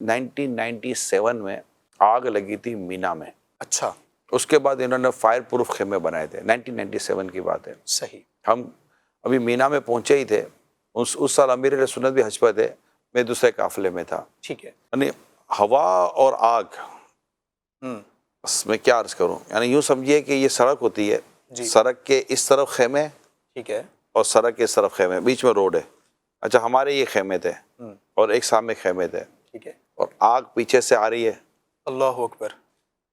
1997 میں آگ لگی تھی مینا میں. اچھا. اس کے بعد انہوں نے فائر پروف خیمے بنائے تھے. 1997 کی بات ہے. صحیح. ہم ابھی مینا میں پہنچے ہی تھے. اس سال امیر علیہ سنت بھی حج پہ تھے, میں دوسرے قافلے میں تھا. ٹھیک ہے. یعنی ہوا اور آگ, بس میں کیا عرض کروں, یعنی یوں سمجھیے کہ یہ سڑک ہوتی ہے, سڑک کے اس طرف خیمے, ٹھیک ہے, اور سڑک کے اس طرف خیمے, بیچ میں روڈ ہے. اچھا, ہمارے یہ خیمے تھے اور ایک سامنے خیمے تھے, ٹھیک ہے, اور آگ پیچھے سے آ رہی ہے. اللہ اکبر.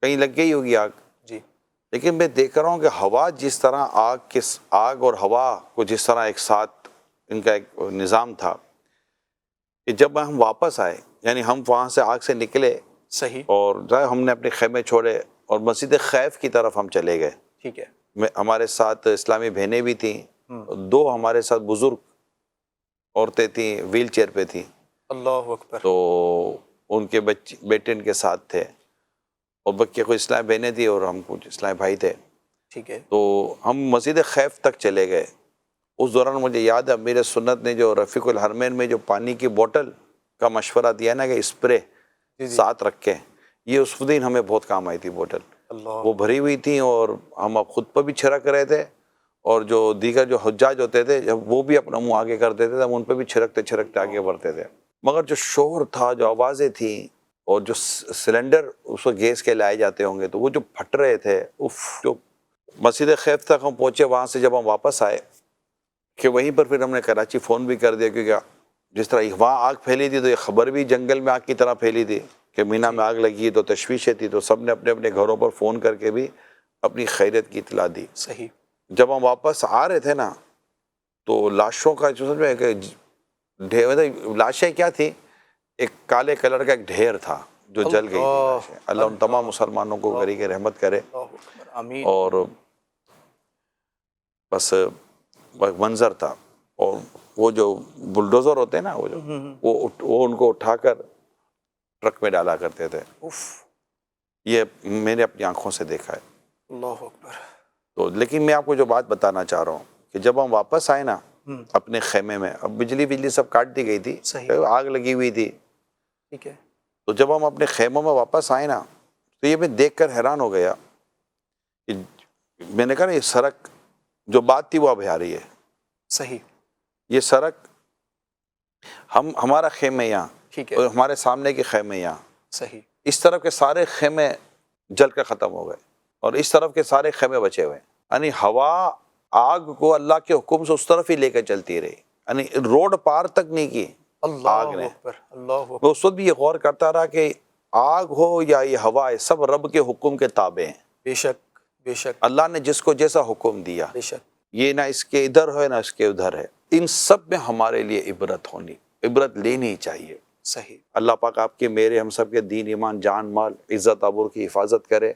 کہیں لگ گئی ہوگی آگ. جی. لیکن میں دیکھ رہا ہوں کہ ہوا جس طرح آگ اور ہوا کو جس طرح ایک ساتھ ان کا ایک نظام تھا, کہ جب ہم واپس آئے, یعنی ہم وہاں سے آگ سے نکلے, صحیح, اور ہم نے اپنے خیمے چھوڑے اور مسجد خیف کی طرف ہم چلے گئے. ٹھیک ہے. ہمارے ساتھ اسلامی بہنیں بھی تھیں, 2 ہمارے ساتھ بزرگ عورتیں تھیں, ویل چیئر پہ تھیں. اللہ اکبر. تو ان کے بیٹے ان کے ساتھ تھے, اور بچے کوئی اسلامی بہنیں تھیں اور ہم کچھ اسلامی بھائی تھے. ٹھیک ہے. تو ہم مسجد خیف تک چلے گئے. اس دوران مجھے یاد ہے امیر سنت نے جو رفیق الحرمین میں جو پانی کی بوٹل کا مشورہ دیا نا, کہ اسپرے ساتھ رکھیں, یہ اس دن ہمیں بہت کام آئی تھی بوٹل. وہ بھری ہوئی تھیں اور ہم اب خود پر بھی چھڑک رہے تھے, اور جو دیگر جو حجاج ہوتے تھے جب وہ بھی اپنا منہ آگے کر دیتے تھے, ہم ان پہ بھی چھڑکتے آگے بڑھتے تھے. مگر جو شور تھا, جو آوازیں تھیں, اور جو سلنڈر اس کو گیس کے لائے جاتے ہوں گے تو وہ جو پھٹ رہے تھے, جو مسجد خیف تک ہم پہنچے, وہاں سے جب ہم واپس آئے کہ وہیں پر پھر ہم نے کراچی فون بھی کر دیا, کیونکہ جس طرح وہاں آگ پھیلی تھی تو یہ خبر بھی جنگل میں آگ کی طرح پھیلی تھی کہ مینا میں آگ لگی, تو تشویشیں تھی, تو سب نے اپنے اپنے گھروں پر فون کر کے بھی اپنی خیریت کی اطلاع دی. صحیح. جب ہم واپس آ رہے تھے نا, تو لاشوں کا جو سمجھ میں کہ لاشیں کیا تھی, ایک کالے کلر کا ایک ڈھیر تھا جو جل گئی تھی لاشیں. اللہ ان تمام مسلمانوں کو غریق رحمت کرے. آمین. اور بس منظر تھا, اور وہ جو بلڈوزر ہوتے ہیں نا, وہ ان کو اٹھا کر ٹرک میں ڈالا کرتے تھے. یہ میں نے اپنی آنکھوں سے دیکھا ہے. اللہ اکبر. تو لیکن میں آپ کو جو بات بتانا چاہ رہا ہوں کہ جب ہم واپس آئے نا اپنے خیمے میں, اب بجلی سب کاٹ دی گئی تھی, آگ لگی ہوئی تھی. ٹھیک ہے. تو جب ہم اپنے خیموں میں واپس آئے نا, تو یہ میں دیکھ کر حیران ہو گیا کہ میں نے کہا نا, یہ سڑک جو بات تھی وہ اب آ رہی ہے. صحیح. یہ سڑک ہمارا خیمے یہاں, ٹھیک ہے, اور ہمارے سامنے کے خیمے یہاں, صحیح, اس طرف کے سارے خیمے جل کر ختم ہو گئے, اور اس طرف کے سارے خیمے بچے ہوئے. یعنی ہوا آگ کو اللہ کے حکم سے اس طرف ہی لے کر چلتی رہی, یعنی روڈ پار تک نہیں کی آگ نے. میں اس وقت بھی یہ غور کرتا رہا کہ آگ ہو یا یہ ہوا ہے, سب رب کے حکم کے تابع ہیں. بے شک, بے شک. اللہ نے جس کو جیسا حکم دیا, بے شک, یہ نہ اس کے ادھر ہے نہ اس کے ادھر ہے, ان سب میں ہمارے لیے عبرت لینی چاہیے. صحیح. اللہ پاک آپ کے, میرے, ہم سب کے دین, ایمان, جان, مال, عزت, آبرو کی حفاظت کرے.